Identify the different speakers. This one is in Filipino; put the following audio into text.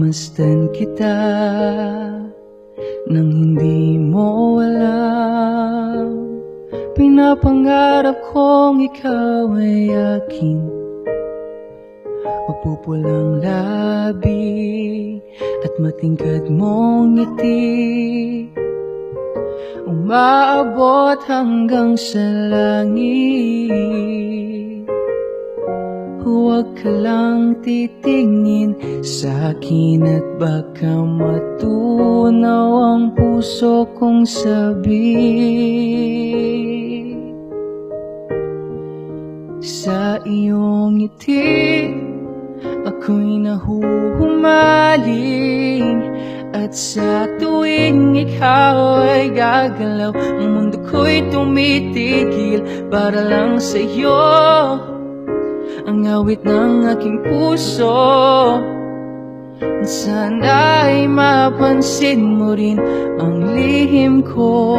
Speaker 1: Pagmamasdan kita nang hindi mo alam, pinapangarap kong ikaw ay aking mapupulang labi at matingkad mong ngiti, umaabot hanggang sa langit. Huwag ka lang titingin sa'kin at baka matunaw ang puso kong sabi. Sa iyong ngiti ako'y nahuhumaling, at sa tuwing ikaw ay gagalaw, ang mundo ko'y tumitigil para lang sa'yo. Ang awit ng aking puso, sana'y mapansin mo rin ang lihim ko.